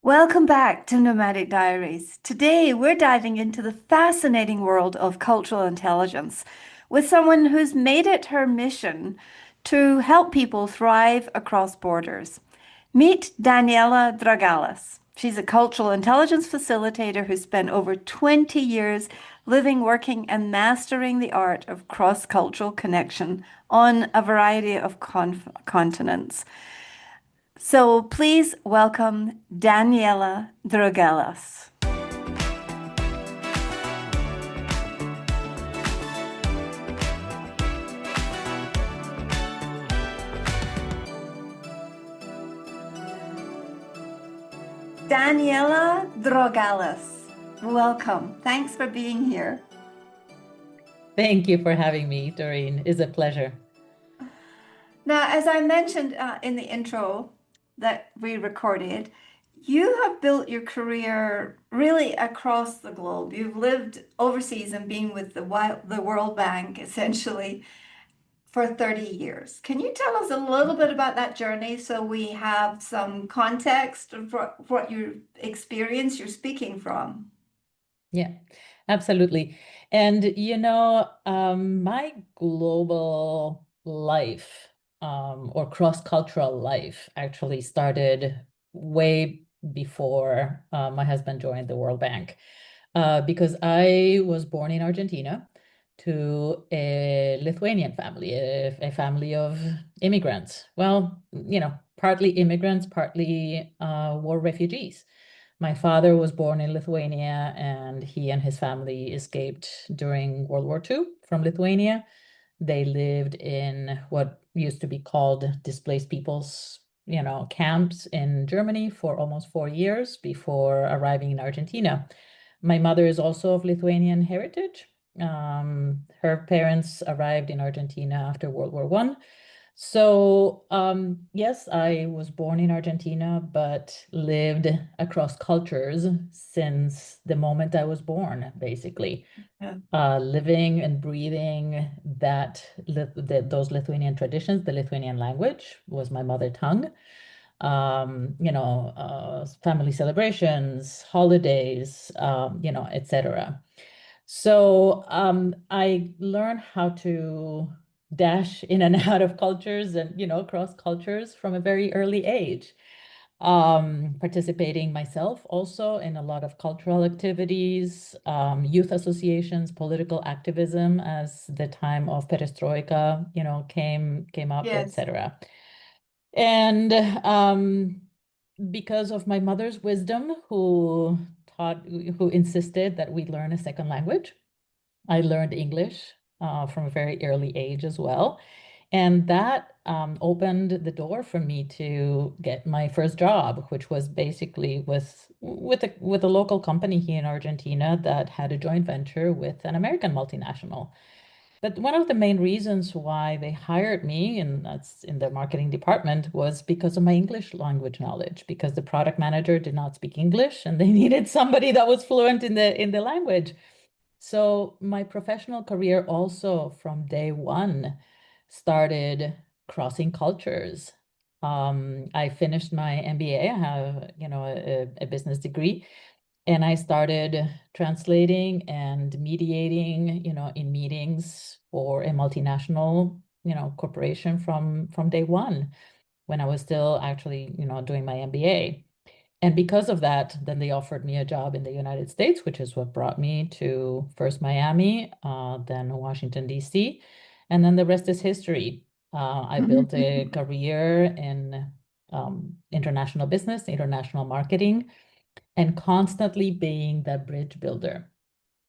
Welcome back to Nomadic Diaries. Today, we're diving into the fascinating world of cultural intelligence with someone who's made it her mission to help people thrive across borders. Meet Daniela Dragalis. She's a cultural intelligence facilitator who spent over 20 years living, working, and mastering the art of cross-cultural connection on a variety of continents. So please welcome Daniela Drogelas. Daniela Drogelas, welcome. Thanks for being here. Thank you for having me, Doreen. It's a pleasure. Now, as I mentioned in the intro that we recorded, you have built your career really across the globe. You've lived overseas and been with the World Bank essentially for 30 years. Can you tell us a little bit about that journey so we have some context of what your experience you're speaking from? Yeah, absolutely. And my global life or cross-cultural life actually started way before my husband joined the World Bank. Because I was born in Argentina to a Lithuanian family, a family of immigrants. Well, partly immigrants, partly war refugees. My father was born in Lithuania, and he and his family escaped during World War II from Lithuania. They lived in what used to be called displaced peoples, camps in Germany for almost 4 years before arriving in Argentina. My mother is also of Lithuanian heritage. Her parents arrived in Argentina after World War I. So, yes, I was born in Argentina, but lived across cultures since the moment I was born, basically. Yeah. Living and breathing those Lithuanian traditions. The Lithuanian language was my mother tongue. Family celebrations, holidays, etc. So I learned how to dash in and out of cultures and, cross cultures from a very early age. Participating myself also in a lot of cultural activities, youth associations, political activism as the time of perestroika, came up, Yes. etc. And because of my mother's wisdom, who insisted that we learn a second language, I learned English from a very early age as well. And that opened the door for me to get my first job, which was basically with a local company here in Argentina that had a joint venture with an American multinational. But one of the main reasons why they hired me, and that's in the marketing department, was because of my English language knowledge, because the product manager did not speak English and they needed somebody that was fluent in the language. So my professional career also from day one started crossing cultures. I finished my MBA. I have, a business degree, and I started translating and mediating, in meetings for a multinational, corporation from day one when I was still actually, doing my MBA. And because of that, then they offered me a job in the United States, which is what brought me to first Miami, then Washington, D.C., and then the rest is history. I built a career in international business, international marketing, and constantly being that bridge builder,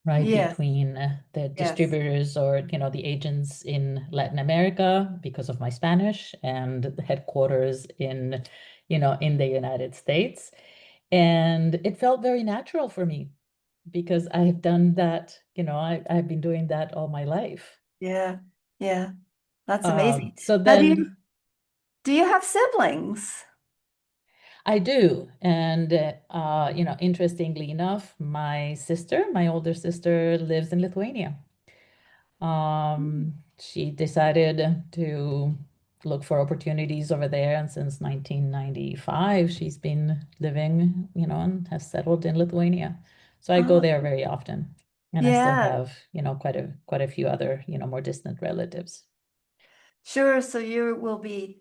right, Yes. between the Yes. distributors or, the agents in Latin America because of my Spanish and the headquarters in the United States. And it felt very natural for me because I've done that, I've been doing that all my life. Yeah. Yeah. That's amazing. So Now, then do you have siblings? I do. And, interestingly enough, my older sister lives in Lithuania. She decided to look for opportunities over there. And since 1995, she's been living, and has settled in Lithuania. So I go Oh, there very often. And I still yeah, have, quite a few other, more distant relatives. sure. So you will be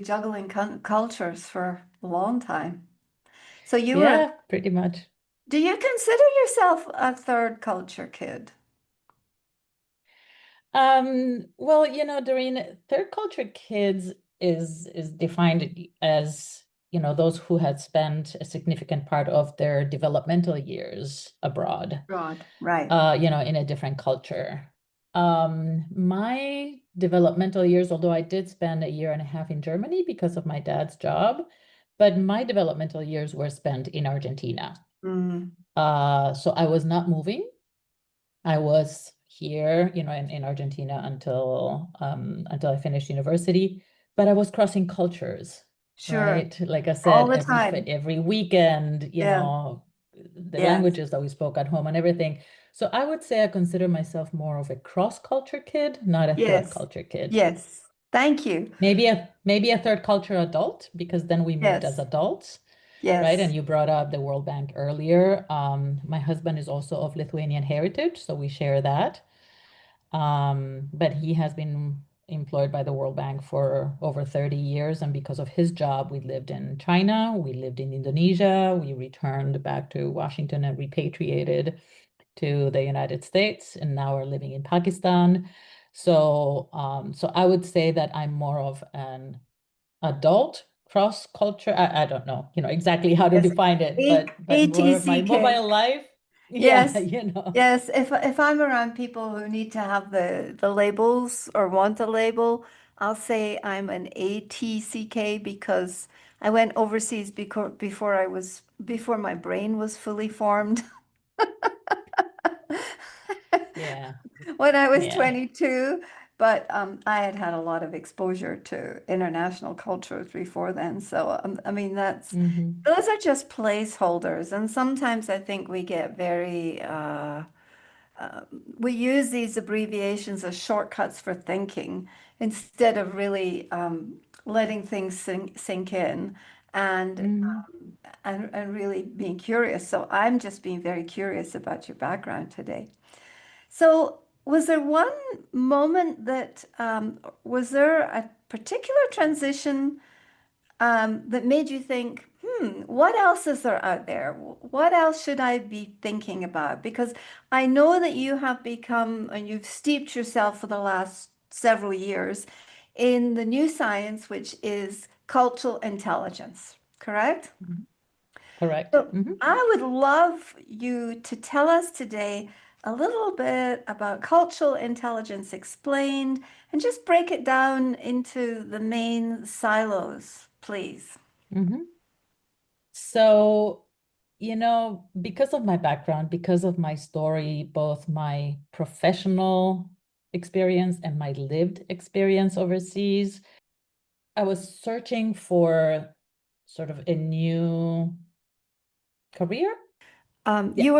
juggling cultures for a long time. So you were, Yeah, pretty much. do you consider yourself a third culture kid? Well, Doreen, third culture kids is defined as, those who had spent a significant part of their developmental years abroad, Broad, right. in a different culture. My developmental years, although I did spend a year and a half in Germany because of my dad's job, but my developmental years were spent in Argentina. Mm, So I was not moving. I was here, in Argentina until I finished university, but I was crossing cultures, sure. right? Like I All said, the every time. every weekend, Yeah. the Yes. languages that we spoke at home and everything. So I would say I consider myself more of a cross-culture kid, not a third Yes. culture kid. Yes. Thank you. Maybe a third culture adult, because then we moved as Yes. adults, right? And Yes. you brought up the World Bank earlier. My husband is also of Lithuanian heritage, so we share that. But he has been employed by the World Bank for over 30 years. And because of his job, we lived in China, we lived in Indonesia, we returned back to Washington and repatriated to the United States, and now we're living in Pakistan. So I would say that I'm more of an adult cross culture. I don't know, exactly how to Yes. define it, A but more of my ATCK. mobile life. Yeah, Yes. you know. Yes. If I'm around people who need to have the labels or want a label, I'll say I'm an ATCK because I went overseas before my brain was fully formed. Yeah, When I was yeah. 22, but I had had a lot of exposure to international cultures before then. So, I mean, Hmm. those are just placeholders. And sometimes I think we get we use these abbreviations as shortcuts for thinking instead of really letting things sink in and, Hmm. and really being curious. So I'm just being very curious about your background today. So, was there one moment was there a particular transition that made you think, what else is there out there? What else should I be thinking about? Because I know that you have become and you've steeped yourself for the last several years in the new science, which is cultural intelligence, correct? Correct. So I would love you to tell us today a little bit about cultural intelligence explained and just break it down into the main silos, please. Hmm. So, because of my background, because of my story, both my professional experience and my lived experience overseas, I was searching for sort of a new career. Yeah, You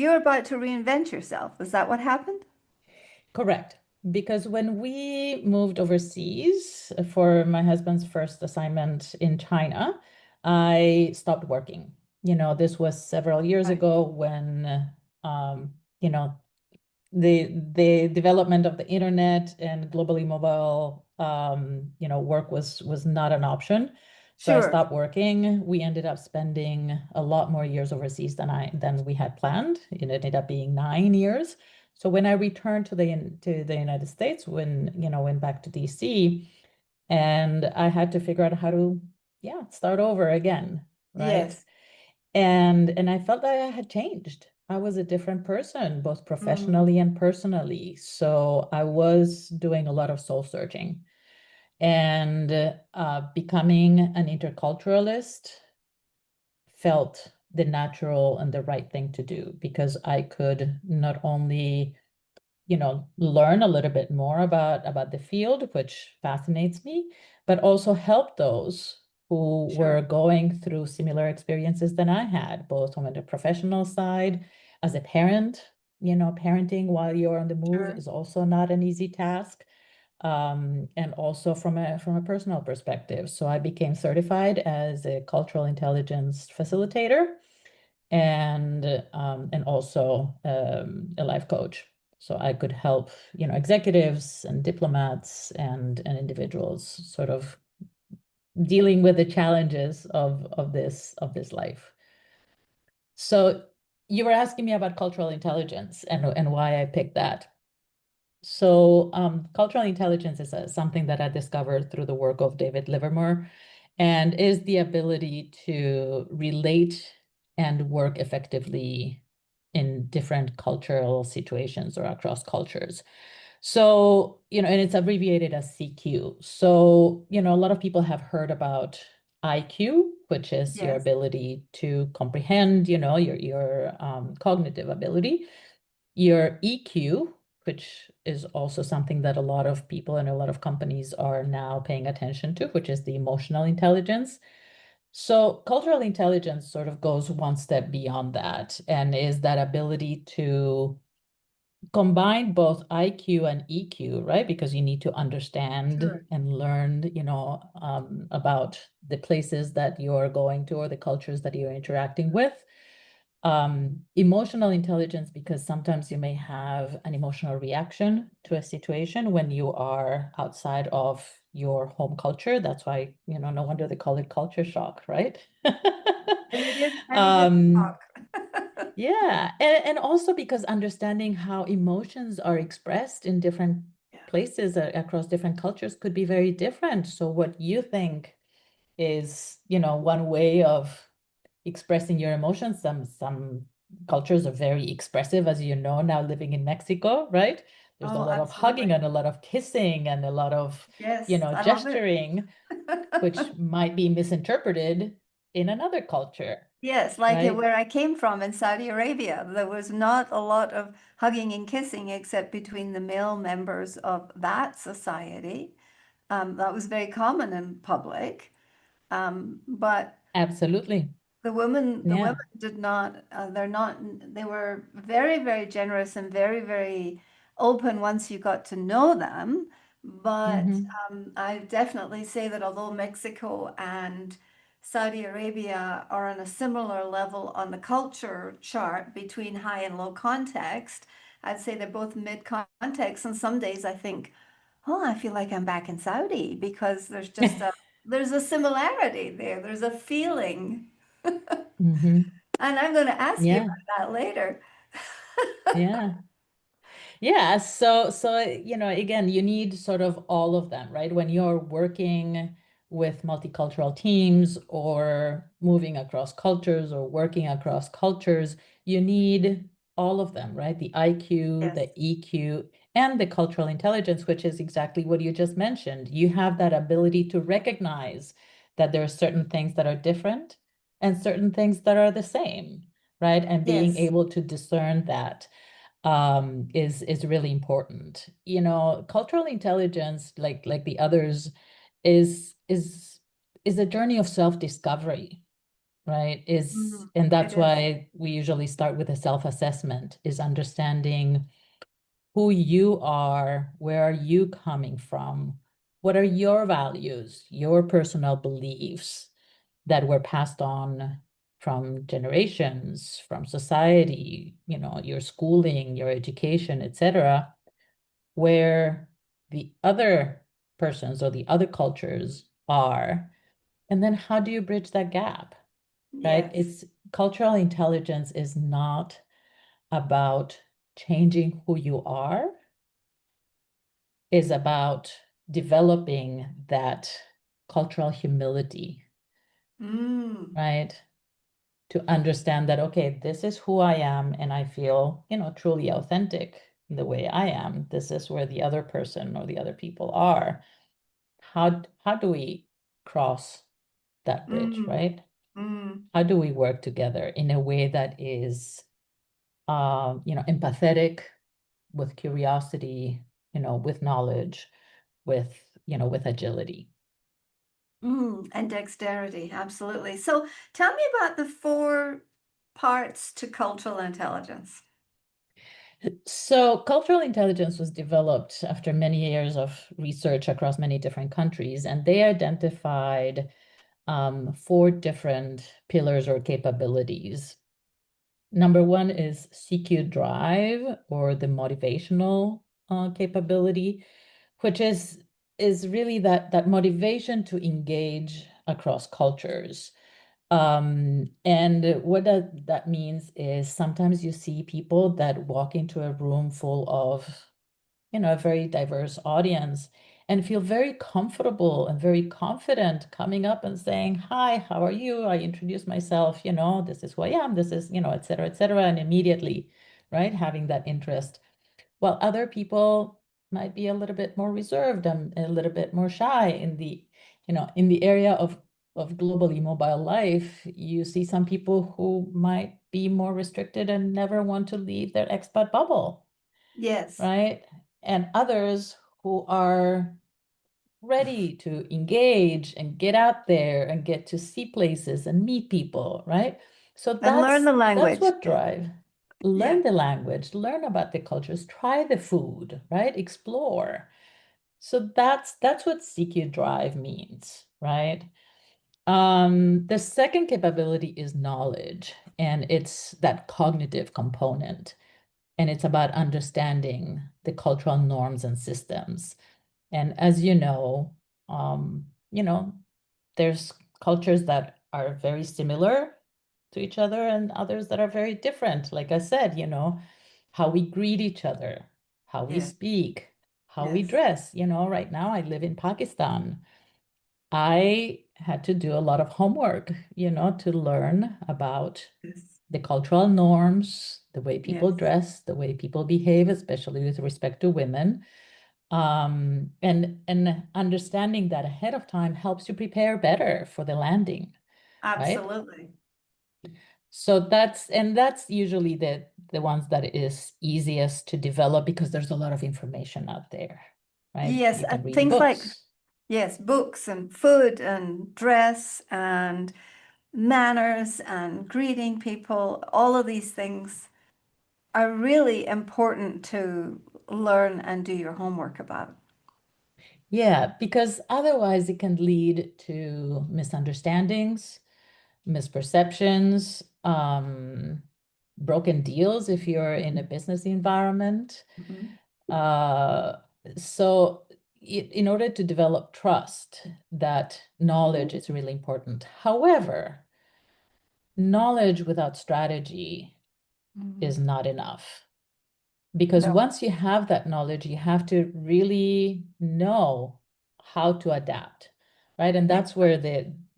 were about to reinvent yourself. Is that what happened? correct. Because when we moved overseas for my husband's first assignment in China, I stopped working. This was several years Right. ago when, um, you know, the development of the internet and globally mobile, work was not an option. So I Sure. stopped working. We ended up spending a lot more years overseas than we had planned. It ended up being 9 years. So when I returned to the United States, went back to DC, and I had to figure out how to, yeah, start over again, right? Yes. And I felt that I had changed. I was a different person, both Mm, professionally and personally. So I was doing a lot of soul searching, and becoming an interculturalist felt the natural and the right thing to do, because I could not only learn a little bit more about the field, which fascinates me, but also help those who were sure. going through similar experiences than I had, both on the professional side, as a parent. Parenting while you're on the move Sure. is also not an easy task. and also from a personal perspective. So I became certified as a cultural intelligence facilitator and also a life coach. So I could help, executives and diplomats and individuals sort of dealing with the challenges of this life. So you were asking me about cultural intelligence and why I picked that. So cultural intelligence is something that I discovered through the work of David Livermore, and is the ability to relate and work effectively in different cultural situations or across cultures. So, and it's abbreviated as CQ. So, a lot of people have heard about IQ, which is your Yes. ability to comprehend, your cognitive ability, your EQ, which is also something that a lot of people and a lot of companies are now paying attention to, which is the emotional intelligence. So cultural intelligence sort of goes one step beyond that and is that ability to combine both IQ and EQ, right? Because you need to understand Sure. and learn, about the places that you're going to or the cultures that you're interacting with. Emotional intelligence, because sometimes you may have an emotional reaction to a situation when you are outside of your home culture. That's why, no wonder they call it culture shock, right? And it is Um, talk. yeah, and also because understanding how emotions are expressed in different Yeah. places across different cultures could be very different. So what you think is, one way of expressing your emotions. Some cultures are very expressive, as you know, now living in Mexico, right? There's a Oh, lot of hugging absolutely. and a lot of kissing and a lot of, Yes, I love it. gesturing, which might be misinterpreted in another culture, Yes, like right? where I came from in Saudi Arabia, there was not a lot of hugging and kissing except between the male members of that society. That was very common in public. But Absolutely. the women Yeah. did not, they were very, very generous and very, very open once you got to know them. But Hmm. I definitely say that although Mexico and Saudi Arabia are on a similar level on the culture chart between high and low context, I'd say they're both mid context. And some days I think, oh, I feel like I'm back in Saudi because there's a similarity there. There's a feeling. Hmm. And I'm going to ask you Yeah. about that later. Yeah. Yeah, so again, you need sort of all of them, right? When you're working with multicultural teams or moving across cultures or working across cultures, you need all of them, right? The IQ, Yes, the EQ, and the cultural intelligence, which is exactly what you just mentioned. You have that ability to recognize that there are certain things that are different and certain things that are the same, right? And being yes. able to discern that is really important. Cultural intelligence, like the others, is is is a journey of self-discovery, right? And It that's is. why we usually start with a self-assessment, is understanding who you are, where are you coming from, what are your values, your personal beliefs that were passed on from generations, from society, your schooling, your education, etc., where the other persons or the other cultures are, and then how do you bridge that gap, right? Yes. It's cultural intelligence is not about changing who you are, is about developing that cultural humility, Mm, right? To understand that, okay, this is who I am, and I feel, truly authentic in the way I am. This is where the other person or the other people are. How do we cross that bridge, mm, right? mm, How do we work together in a way that is, empathetic, with curiosity, with knowledge, with agility? and dexterity, absolutely. So tell me about the four parts to cultural intelligence. So, cultural intelligence was developed after many years of research across many different countries, and they identified four different pillars or capabilities. Number one is CQ drive, or the motivational capability, which is really that motivation to engage across cultures. And what that means is sometimes you see people that walk into a room full of, a very diverse audience and feel very comfortable and very confident coming up and saying, "Hi, how are you? I introduce myself, this is who I am, this is, et cetera, and immediately, right, having that interest. While other people might be a little bit more reserved and a little bit more shy in the area of globally mobile life. You see some people who might be more restricted and never want to leave their expat bubble, Yes. right? And others who are ready to engage and get out there and get to see places and meet people, right? So And learn that's the that's language. what Yeah. drive. Yeah. Learn the language, learn about the cultures, try the food, right? Explore. So that's what CQ drive means, right? The second capability is knowledge, and it's that cognitive component, and it's about understanding the cultural norms and systems. And as um, you know, there's cultures that are very similar to each other and others that are very different. Like I said, how we greet each other, how we Yeah. speak, how we Yes. dress. Right now I live in Pakistan. I had to do a lot of homework, to learn about Yes. the cultural norms, the way people Yes. dress, the way people behave, especially with respect to women. And understanding that ahead of time helps you prepare better for the landing, right? Absolutely. So that's usually the ones that is easiest to develop because there's a lot of information out there, right? Yes. You can read Things like, books. yes, books and food and dress and manners and greeting people, all of these things are really important to learn and do your homework about. Yeah, because otherwise it can lead to misunderstandings, misperceptions, broken deals if you're in a business environment. Mhm. Uh, so in order to develop trust, that knowledge is really important. However, knowledge without strategy is Mhm. not enough. Because No. once you have that knowledge, you have to really know how to adapt, right? And Yeah. that's where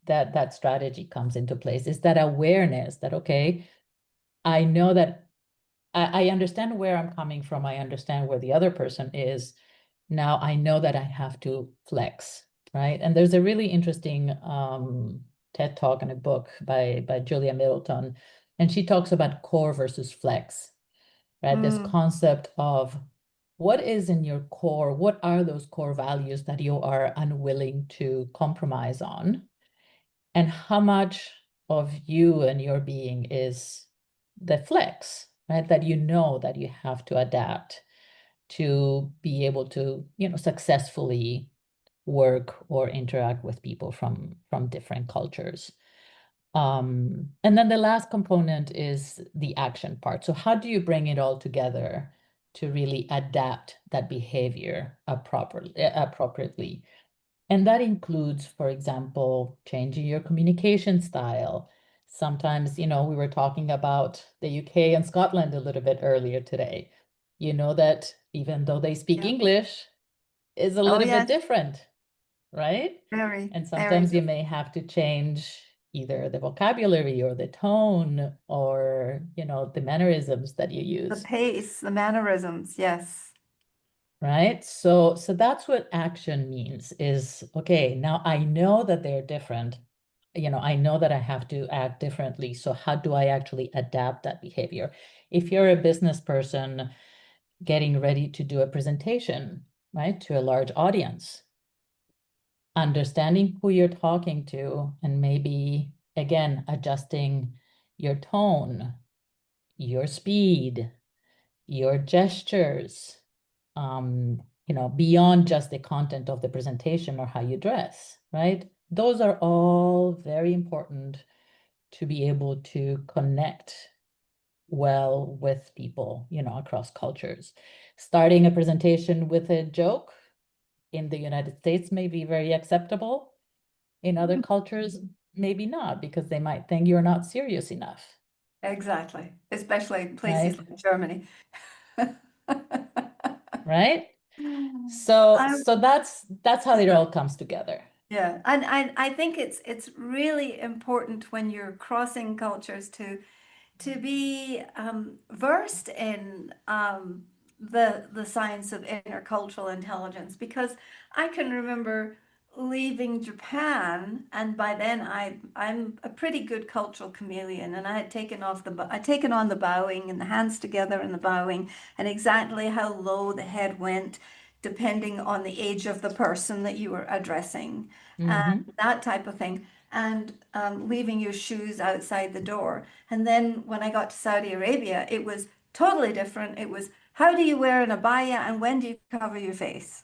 that strategy comes into place, is that awareness that, okay, I know that I understand where I'm coming from. I understand where the other person is. Now I know that I have to flex, right? And there's a really interesting TED talk and a book by Julia Middleton, and she talks about core versus flex, right? This Mm. concept of what is in your core, what are those core values that you are unwilling to compromise on, and how much of you and your being is the flex, right? That that you have to adapt to be able to, successfully work or interact with people from different cultures. And then the last component is the action part. So how do you bring it all together to really adapt that behavior appropriately? And that includes, for example, changing your communication style. Sometimes, we were talking about the UK and Scotland a little bit earlier today. You know that even though they speak Yeah. English, is a Oh, little bit yes. different, right? Very, And very sometimes you different. may have to change either the vocabulary or the tone or, the mannerisms that you The use, pace, the mannerisms. Yes. right? So that's what action means is, okay, now I know that they're different. I know that I have to act differently. So how do I actually adapt that behavior? If you're a business person getting ready to do a presentation, right, to a large audience, understanding who you're talking to and maybe again adjusting your tone, your speed, your gestures, beyond just the content of the presentation or how you dress, right? Those are all very important to be able to connect well with people, across cultures. Starting a presentation with a joke in the United States may be very acceptable. In other cultures, maybe not, because they might think you're not serious enough, Exactly, especially places right? like Germany. Right? So I so that's how it all comes together. Yeah, and I think it's really important when you're crossing cultures to be versed in the science of intercultural intelligence because I can remember leaving Japan, and by then I'm a pretty good cultural chameleon, and I had I'd taken on the bowing and the hands together and the bowing and exactly how low the head went depending on the age of the person that you were addressing and Hmm. that type of thing and leaving your shoes outside the door. And then when I got to Saudi Arabia, it was totally different. It was how do you wear an abaya and when do you cover your face?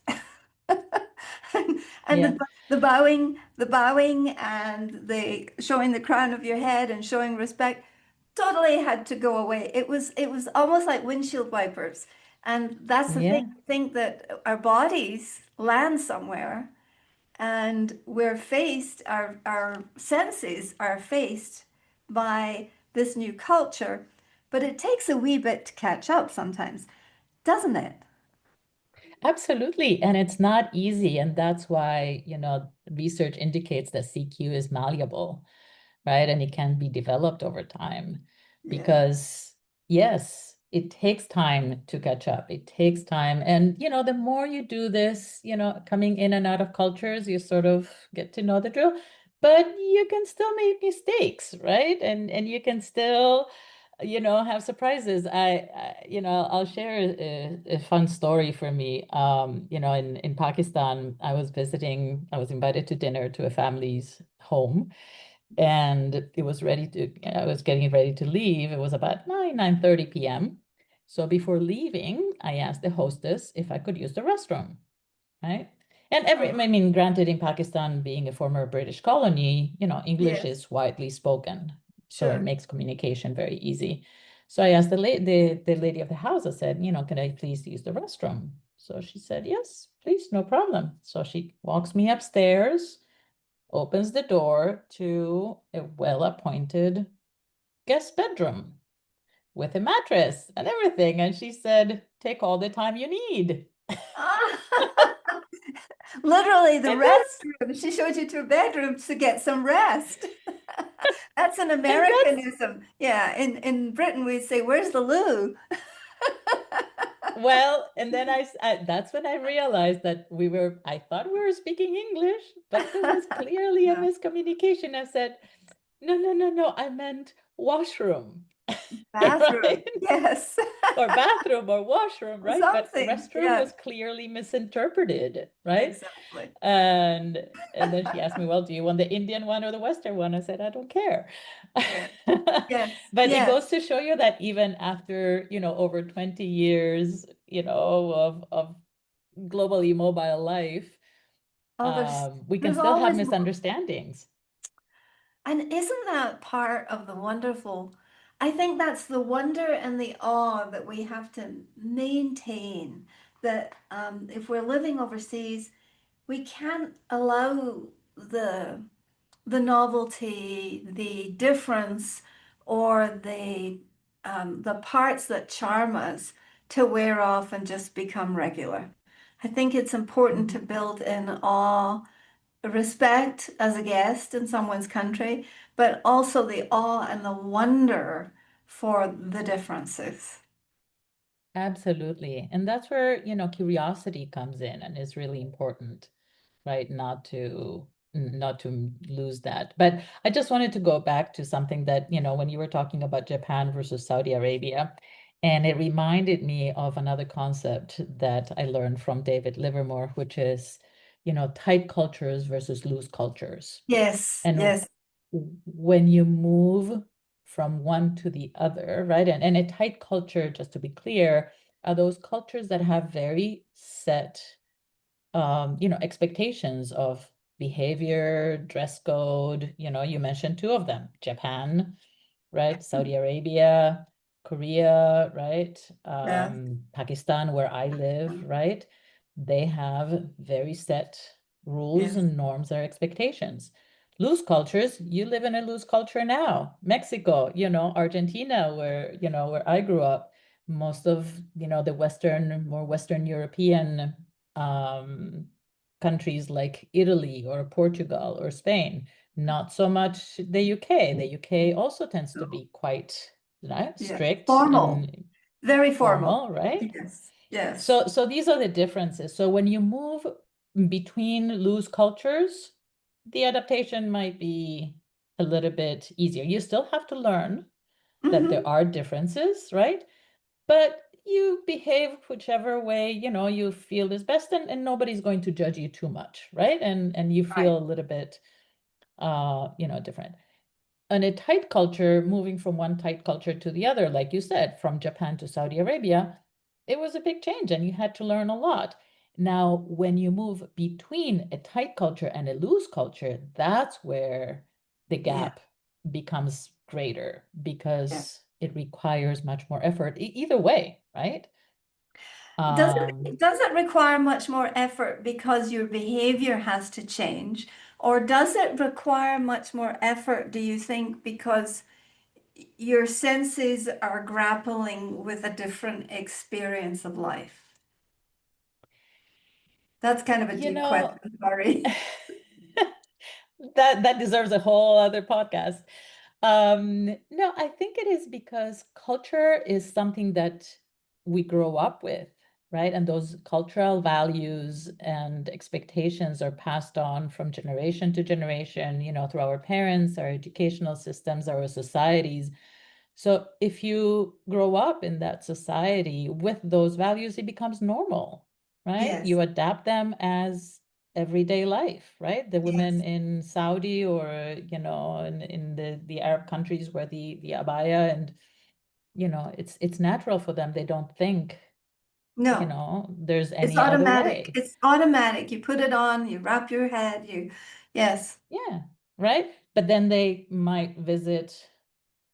And Yeah, the bowing and the showing the crown of your head and showing respect totally had to go away. It was almost like windshield wipers. And that's the thing. yeah, I think that our bodies land somewhere and our senses are faced by this new culture, but it takes a wee bit to catch up sometimes, doesn't it? absolutely. And it's not easy. And that's why, research indicates that CQ is malleable, right? And it can be developed over time Yeah. because, yes, it takes time to catch up. It takes time. And, the more you do this, coming in and out of cultures, you sort of get to know the drill, but you can still make mistakes, right? And you can still, have surprises. I'll share a fun story for me. In Pakistan, I was invited to dinner to a family's home and I was getting ready to leave. It was about 9:30 p.m. So before leaving, I asked the hostess if I could use the restroom, right? And I mean, granted, in Pakistan being a former British colony, English Yes, is widely spoken, so it sure. makes communication very easy. So I asked the lady of the house, I said, can I please use the restroom? So she said, yes, please, no problem. So she walks me upstairs, opens the door to a well-appointed guest bedroom with a mattress and everything. And she said, take all the time you need. Literally the And that's restroom. She showed you to a bedroom to get some rest. That's an and that's Americanism. Yeah, in Britain we'd say, "Where's the loo?" well, and then that's when I realized that I thought we were speaking English, but there was clearly a Yeah. miscommunication. I said, no, no, no, no, I meant washroom, Bathroom. right? Yes. Or bathroom or washroom, right? But Something. restroom Yeah, was clearly misinterpreted, right? exactly. And and then she asked me, well, do you want the Indian one or the Western one? I said, I don't care. Yeah. Yes. But it Yes. goes to show you that even after, over 20 years, of globally mobile life, Oh, we can there's still have always more. misunderstandings. And isn't that part of the wonderful? I think that's the wonder and the awe that we have to maintain. That if we're living overseas, we can't allow the the novelty, the difference, or the parts that charm us to wear off and just become regular. I think it's important to Mhm. build in awe, respect as a guest in someone's country, but also the awe and the wonder for the differences. Absolutely. And that's where, curiosity comes in and is really important, right? Not to lose that. But I just wanted to go back to something that, when you were talking about Japan versus Saudi Arabia, and it reminded me of another concept that I learned from David Livermore, which is, tight cultures versus loose cultures. Yes, And yes. when you move from one to the other, right? And a tight culture, just to be clear, are those cultures that have very set, expectations of behavior, dress code. You mentioned two of them, Japan, right? Saudi Arabia, Korea, right? Yeah. Pakistan, where I live, right? They have very set rules Yes. and norms or expectations. Loose cultures, you live in a loose culture now. Mexico, Argentina, where I grew up, most of, the more Western European um, countries like Italy or Portugal or Spain, not so much the UK. The UK also tends to No. be quite, Yeah. strict Formal. and Very formal. formal, right? Yes. Yes. So these are the differences. So when you move between loose cultures, the adaptation might be a little bit easier. You still have to learn that there Hmm. are differences, right? But you behave whichever way, you feel is best, and nobody's going to judge you too much, right? And you Right. feel a little bit different. In a tight culture, moving from one tight culture to the other, like you said, from Japan to Saudi Arabia, it was a big change and you had to learn a lot. Now, when you move between a tight culture and a loose culture, that's where the Yeah. gap becomes greater Yeah. because it requires much more effort, either way, right? Does Um, it does it require much more effort because your behavior has to change? Or does it require much more effort, do you think, because your senses are grappling with a different experience of life? That's kind of a you deep know, question, sorry. that deserves a whole other podcast. No, I think it is because culture is something that we grow up with, right? And those cultural values and expectations are passed on from generation to generation, through our parents, our educational systems, our societies. So if you grow up in that society with those values, it becomes normal, right? Yes. You adapt them as everyday life, right? The women Yes. in Saudi or, in the Arab countries where the abaya and, it's natural for them. They don't think, No. there's It's any other automatic. way. It's automatic. You put it on, you wrap your head, yes. Yeah, right? But then they might visit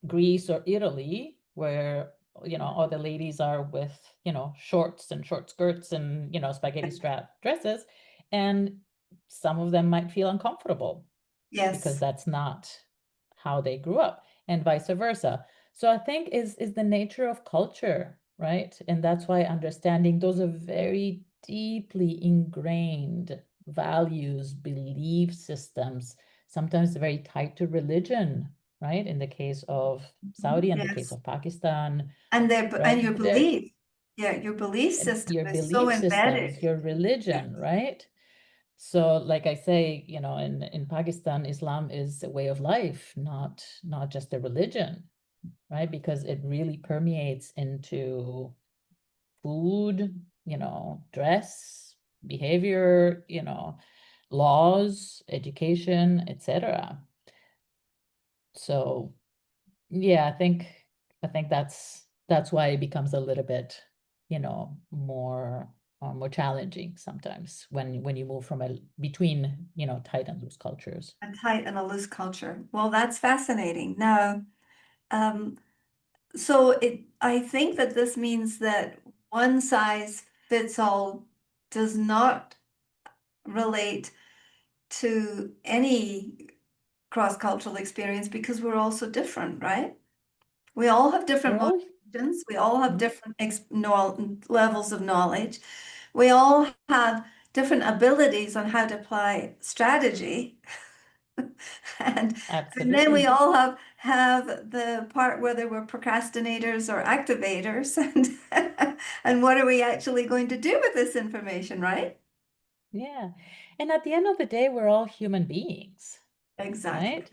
Greece or Italy, where all the ladies are with shorts and short skirts and spaghetti strap dresses, and some of them might feel uncomfortable because Yes. that's not how they grew up, and vice versa. So I think is the nature of culture, right? And that's why understanding those are very deeply ingrained values, belief systems, sometimes very tied to religion, right? In the case of Saudi and the case Yes. of Pakistan, And your right? There, belief. Yeah, your belief and system your is so belief systems, embedded. your Yeah. religion, right? So, like I say, in Pakistan, Islam is a way of life, not just a religion, right? Because it really permeates into food, dress, behavior, laws, education, etc. So, yeah, I think that's why it becomes a little bit, more challenging sometimes when you move from a between, tight and loose cultures. A tight and a loose culture. Well, that's fascinating. Now, um, I think that this means that one size fits all does not relate to any cross-cultural experience because we're all so different, right? We all have We're different all, motivations. We all have mhm, different levels of knowledge. We all have different abilities on how to apply strategy. And and then we absolutely. all have the part whether we're procrastinators or activators and what are we actually going to do with this information, right? Yeah. And at the end of the day, we're all human beings, Exactly. right?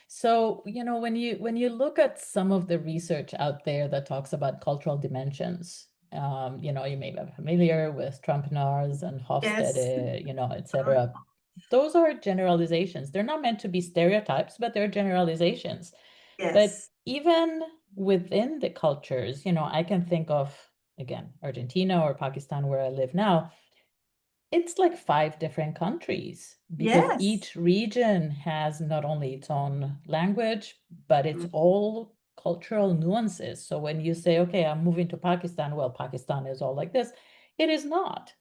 So, when you look at some of the research out there that talks about cultural dimensions, you may be familiar with Trumpnars and Yes. Hofstede, etc. Those are generalizations. They're not meant to be stereotypes, but they're generalizations. But Yes. even within the cultures, I can think of, again, Argentina or Pakistan, where I live now. It's like five different countries because Yes. each region has not only its own language, but it's Mm. all cultural nuances. So when you say, okay, I'm moving to Pakistan, well, Pakistan is all like this, it is not,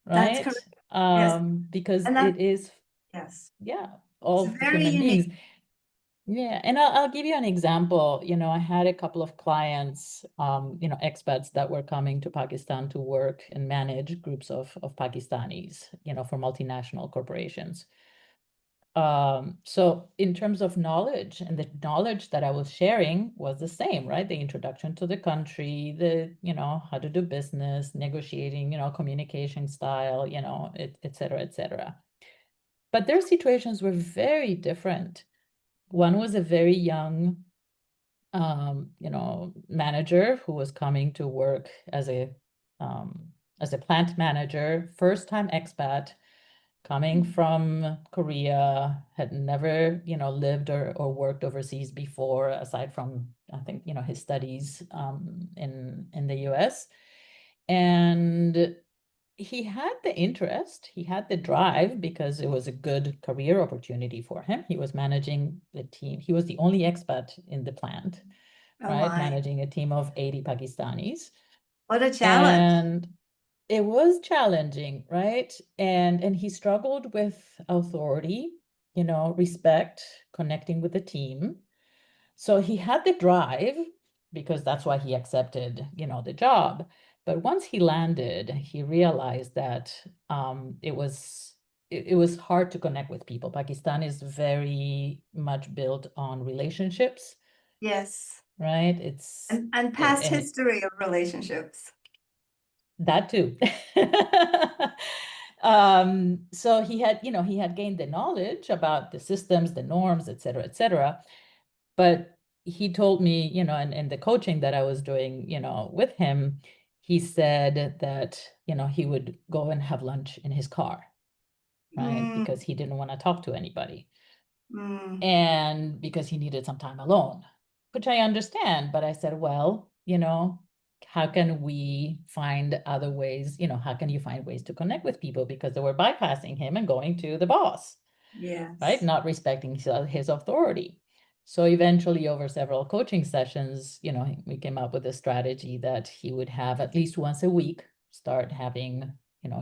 That's right? correct. Yes. Because And it that, is, yes, yeah, it's all very human unique. beings. Yeah, and I'll give you an example. I had a couple of clients, expats that were coming to Pakistan to work and manage groups of Pakistanis, for multinational corporations. So in terms of knowledge, and the knowledge that I was sharing was the same, right? The introduction to the country, how to do business, negotiating, communication style, et cetera, et cetera. But their situations were very different. One was a very young, manager who was coming to work as a plant manager, first time expat, coming from Korea, had never, lived or worked overseas before, aside from, I think, his studies in the US. And he had the interest, he had the drive because it was a good career opportunity for him. He was managing the team. He was the only expat in the plant, Oh right? my, Managing a team of 80 Pakistanis. what a challenge. And it was challenging, right? And he struggled with authority, respect, connecting with the team. So he had the drive because that's why he accepted, the job. But once he landed, he realized that it was hard to connect with people. Pakistan is very much built on relationships, Yes. right? And past And it, history of relationships. that too. So he had gained the knowledge about the systems, the norms, et cetera, et cetera. But he told me, and the coaching that I was doing, with him, he said that, he would go and have lunch in his car, right? Mm, Because he didn't want to talk to anybody mm, and because he needed some time alone, which I understand. But I said, well, how can we find other ways? How can you find ways to connect with people? Because they were bypassing him and going to the boss, right? yes. Not respecting his authority. So eventually, over several coaching sessions, we came up with a strategy that he would have at least once a week start having,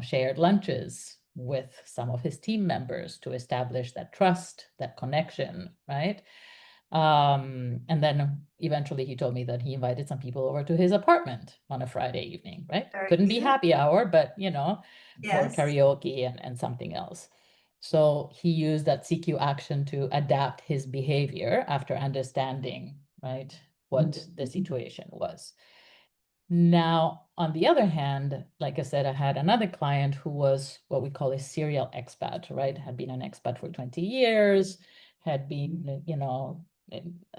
shared lunches with some of his team members to establish that trust, that connection, right? And then eventually he told me that he invited some people over to his apartment on a Friday evening, right? Very Couldn't be good. happy hour, but for Yes. karaoke and something else. So he used that CQ action to adapt his behavior after understanding, right, what the situation was. Now, on the other hand, like I said, I had another client who was what we call a serial expat, right? Had been an expat for 20 years, had been,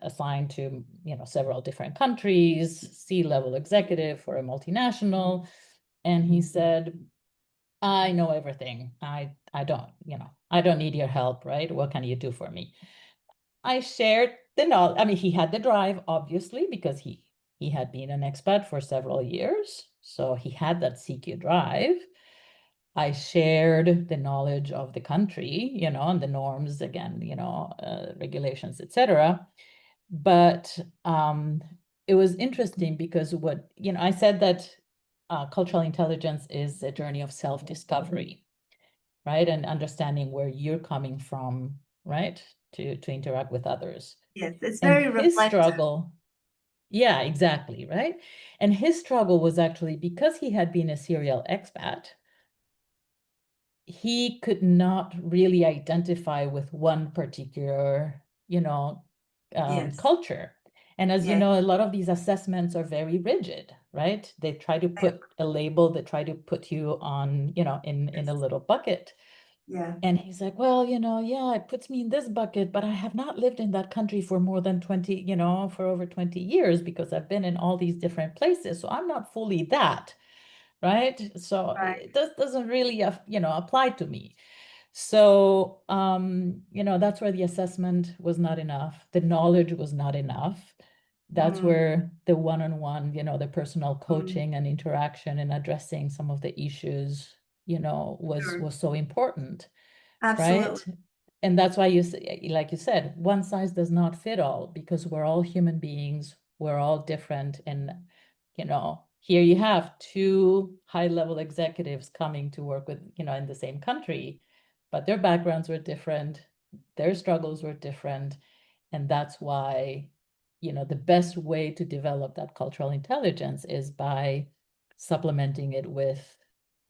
assigned to, several different countries, C-level executive for a multinational. And he said, I know everything. I don't need your help, right? What can you do for me? I shared the knowledge. I mean, he had the drive, obviously, because he had been an expat for several years. So he had that CQ drive. I shared the knowledge of the country, and the norms, again, regulations, etc. But it was interesting because I said that cultural intelligence is a journey of self-discovery, right? And understanding where you're coming from, right? To interact with others. Yes. It's And very his reflective. struggle, yeah, exactly, right? And his struggle was actually because he had been a serial expat, he could not really identify with one particular, Yes. culture. And as you Yes. know, a lot of these assessments are very rigid, right? They try to Yeah. put a label, they try to put you on, in a Yes. little bucket. Yeah. And he's like, well, yeah, it puts me in this bucket, but I have not lived in that country for more than 20, for over 20 years because I've been in all these different places. So I'm not fully that, right? So Right. it doesn't really, apply to me. So, that's where the assessment was not enough. The knowledge was not enough. That's Mm, where the one-on-one, the personal mm, coaching and interaction and addressing some of the issues, was sure. was so important, Absolutely. right? And that's why like you said, one size does not fit all because we're all human beings, we're all different. And, here you have two high-level executives coming to work with, in the same country, but their backgrounds were different, their struggles were different. And that's why, the best way to develop that cultural intelligence is by supplementing it with,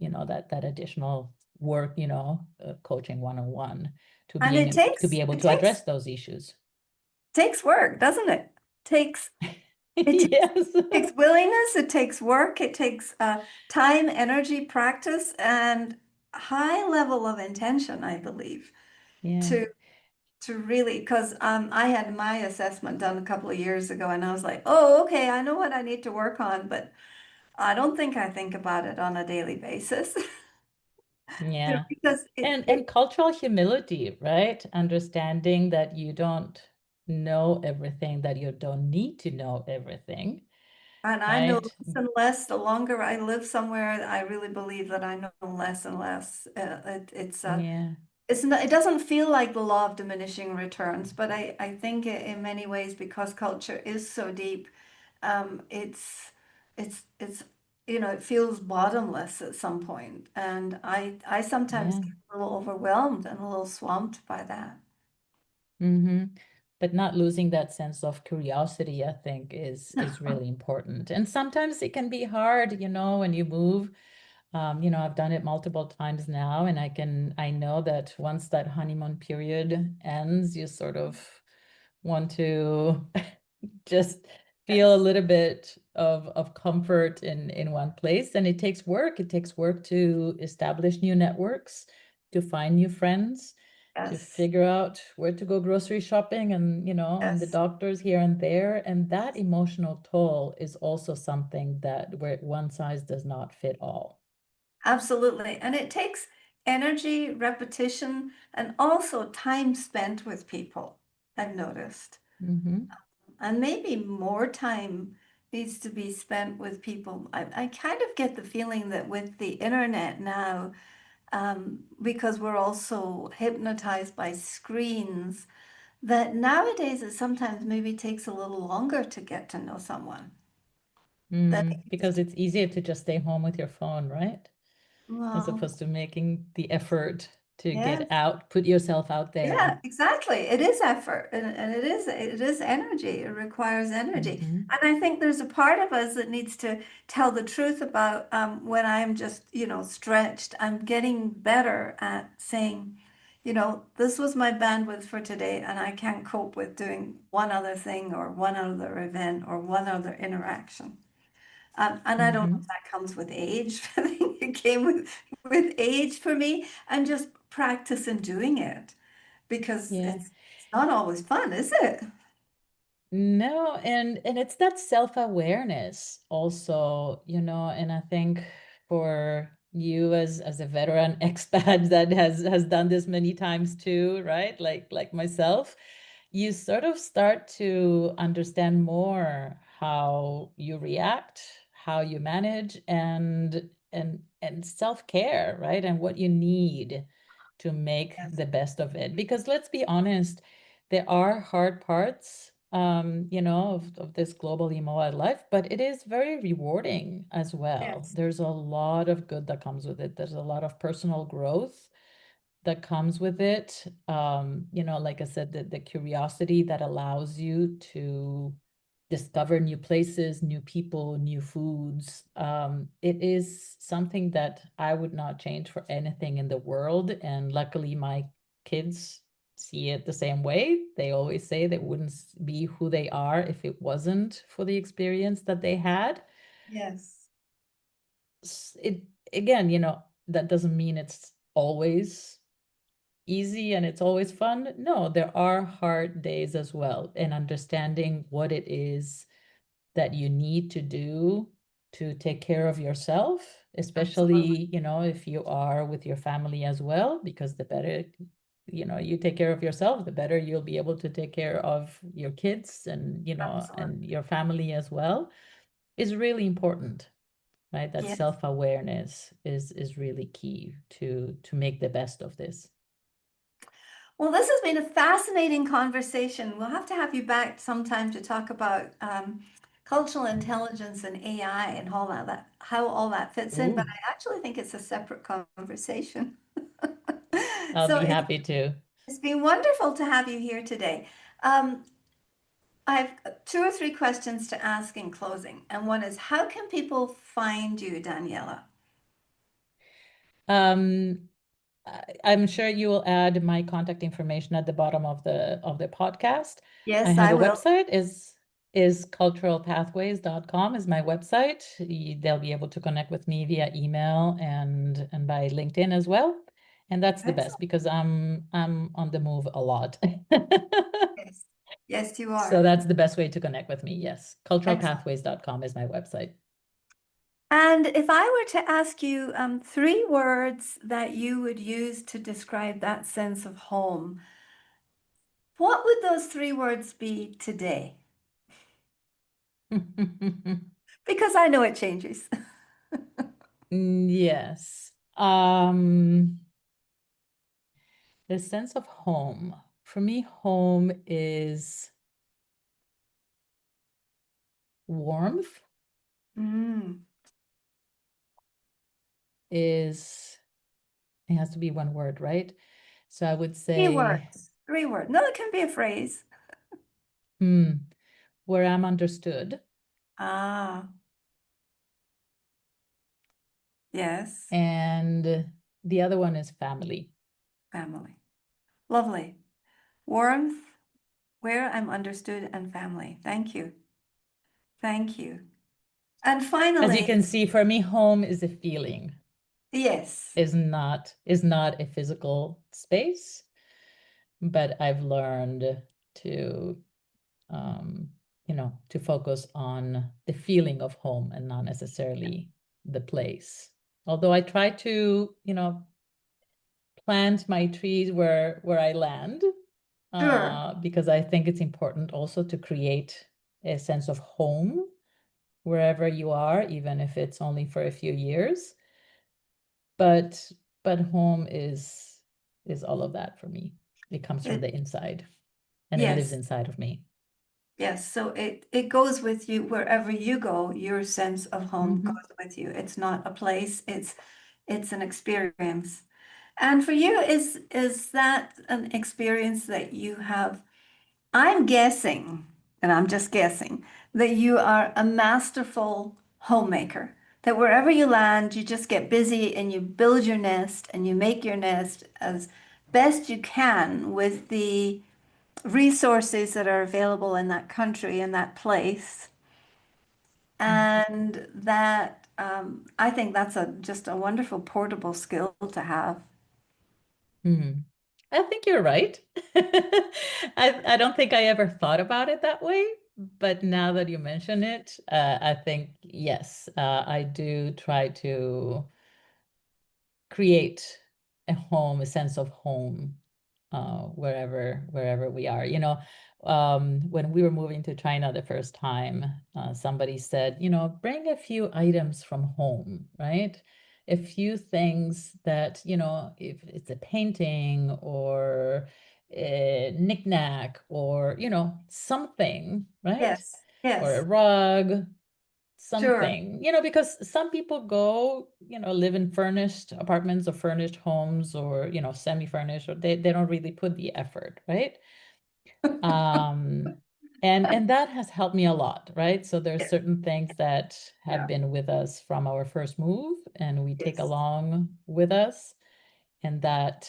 that additional work, coaching one-on-one to And being to be able it to address those issues. takes work, doesn't it? Takes it Yes. takes willingness, it takes work, it takes time, energy, practice, and high level of intention, I believe, Yeah. to really, because I had my assessment done a couple of years ago, and I was like, oh, okay, I know what I need to work on, but I don't think I think about it on a daily basis. Yeah. Because And cultural humility, right? Understanding that you don't know everything, that you don't need to know everything, and I know right? less and less the longer I live somewhere, I really believe that I know less and less. Yeah. It's not, it doesn't feel like the law of diminishing returns, but I think in many ways, because culture is so deep, it's it feels bottomless at some point, and I sometimes Yeah. get a little overwhelmed and a little swamped by that. Mm-hmm. But not losing that sense of curiosity, I think, is really important. And sometimes it can be hard, when you move. I've done it multiple times now, and I know that once that honeymoon period ends, you sort of want to just feel a Yes, little bit of comfort in one place. And it takes work. It takes work to establish new networks, to find new friends, to yes, figure out where to go grocery shopping and the yes. doctors here and there. And that emotional toll is also something that where one size does not fit all. Absolutely. And it takes energy, repetition, and also time spent with people, I've noticed. Mm-hmm. And maybe more time needs to be spent with people. I kind of get the feeling that with the internet now, because we're also hypnotized by screens, that nowadays it sometimes maybe takes a little longer to get to know someone than Mm, it used because to. it's easier to just stay home with your phone, right? As Well, opposed to making the effort to yes. get out, put yourself out Yeah, there. exactly. It is effort and it is energy. It requires energy. Mm-hmm. And I think there's a part of us that needs to tell the truth about when I'm just, stretched. I'm getting better at saying, this was my bandwidth for today, and I can't cope with doing one other thing or one other event or one other interaction. And I don't know if Mm-hmm. that comes with age. I think it came with age for me and just practice in doing it because Yeah. it's not always fun, is it? No, and it's that self-awareness also, and I think for you as a veteran expat that has done this many times too, right? Like myself, you sort of start to understand more how you react, how you manage, and self-care, right? And what you need to make Yes. the best of it. Because let's be honest, there are hard parts, of this globally mobile life, but it is very rewarding as well. Yes. There's a lot of good that comes with it. There's a lot of personal growth that comes with it. Like I said, the curiosity that allows you to discover new places, new people, new foods. It is something that I would not change for anything in the world. And luckily, my kids see it the same way. They always say they wouldn't be who they are if it wasn't for the experience that they had. Yes. It again, that doesn't mean it's always easy and it's always fun. No, there are hard days as well, and understanding what it is that you need to do to take care of yourself, Absolutely. especially, if you are with your family as well, because the better, you take care of yourself, the better you'll be able to take care of your kids and, Absolutely. and your family as well, is really important, right? That Yes. self-awareness is really key to make the best of this. Well, this has been a fascinating conversation. We'll have to have you back sometime to talk about cultural intelligence and AI and how all that fits in. But Ooh, I actually think it's a separate conversation. I'll So be happy to. it's been wonderful to have you here today. Um, I've two or three questions to ask in closing. And one is, how can people find you, Daniela? Um, I'm sure you will add my contact information at the bottom of the podcast. I Yes, have I a will. website is culturalpathways.com is my website. They'll be able to connect with me via email and by LinkedIn as well. And that's the best Excellent. because I'm on the move a lot. Yes. Yes, you So are. that's the best way to connect with me. Yes. Excellent. Culturalpathways.com is my website. And if I were to ask you three words that you would use to describe that sense of home, what would those three words be today? Because I know it changes. Yes. The sense of home. For me, home is warmth, Mm. is it has to be one word, right? So I would Three say, words. Three words. No, it can be a phrase. hmm, where I'm understood. Ah, yes. And the other one is family. Family. Lovely. Warmth, where I'm understood, and family. Thank you. Thank you. And As you finally, can see, for me, home is a feeling, yes, is not a physical space, but I've learned to um, to focus on the feeling of home and not necessarily the place. Although I try to, plant my trees where I land, sure. because I think it's important also to create a sense of home wherever you are, even if it's only for a few years. But but home is all of that for me. It comes from It, the inside and it lives yes. inside of me. Yes, so it goes with you wherever you go. Your sense of home Hmm. goes with you. It's not a place, it's an experience. And for you, is that an experience that you have? I'm guessing, and I'm just guessing, that you are a masterful homemaker. That wherever you land, you just get busy and you build your nest and you make your nest as best you can with the resources that are available in that country and that place. And that I think that's a just a wonderful portable skill to have. Hmm. I think you're right. I don't think I ever thought about it that way, but now that you mention it, I think yes, I do try to create a home, a sense of home, wherever we are. When we were moving to China the first time, somebody said, bring a few items from home, right? A few things that, if it's a painting or a knickknack or, something, right? Yes, Or a yes, rug, sure. something, because some people go, live in furnished apartments or furnished homes or, semi-furnished, or they don't really put the effort, right? Um, and that has helped me a lot, right? So there's certain things that have Yeah. been with us from our first move and we take Yes. along with us, and that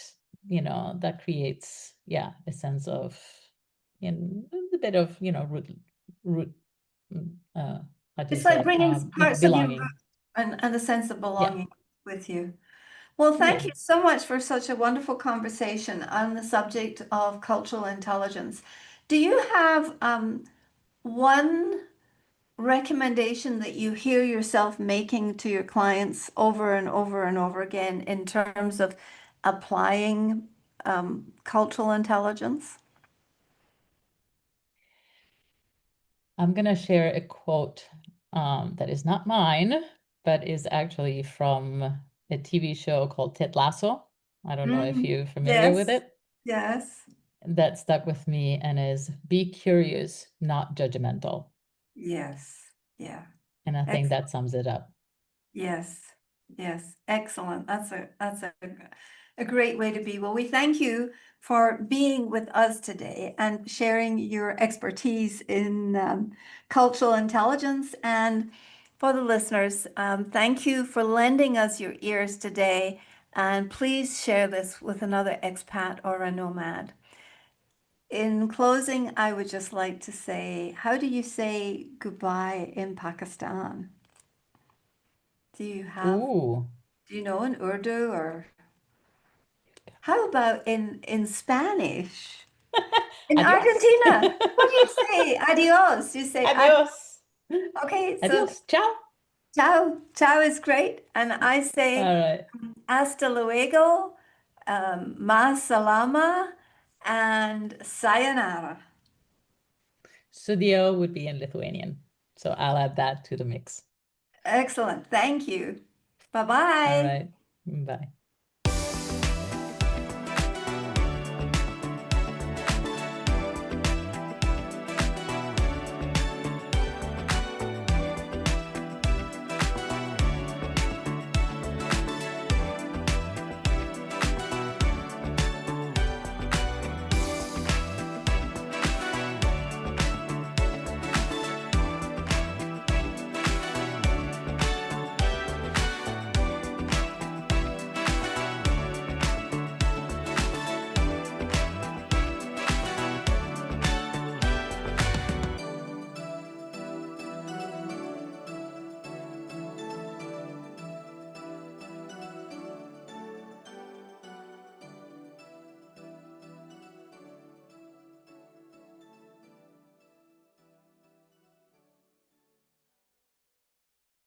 creates, yeah, a sense of, a bit of, root, uh, how do you It's say like it? bringing parts of your root Belonging. and a sense of Yeah. belonging with you. Well, thank Yeah. you so much for such a wonderful conversation on the subject of cultural intelligence. Do you have one recommendation that you hear yourself making to your clients over and over and over again in terms of applying cultural intelligence? I'm going to share a quote that is not mine, but is actually from a TV show called Ted Lasso. I don't know if Mm, you're familiar with yes, it. yes, That stuck with me and is be curious, not judgmental. yes, yeah. And I think that sums it up. Yes, yes, excellent. That's a great way to be. Well, we thank you for being with us today and sharing your expertise in cultural intelligence. And for the listeners, thank you for lending us your ears today. And please share this with another expat or a nomad. In closing, I would just like to say, how do you say goodbye in Pakistan? Do you have Ooh, Do you know in Urdu or how about in Spanish? In adios. Argentina, what do you say? Adios. You say ad. Adios. Okay, so Adios. Ciao. ciao. Ciao is great. And I All say right. hasta luego, ma salama, and sayonara. Studio would be in Lithuanian. So I'll add that to the mix. Excellent. Thank you. All Bye-bye. right. Bye.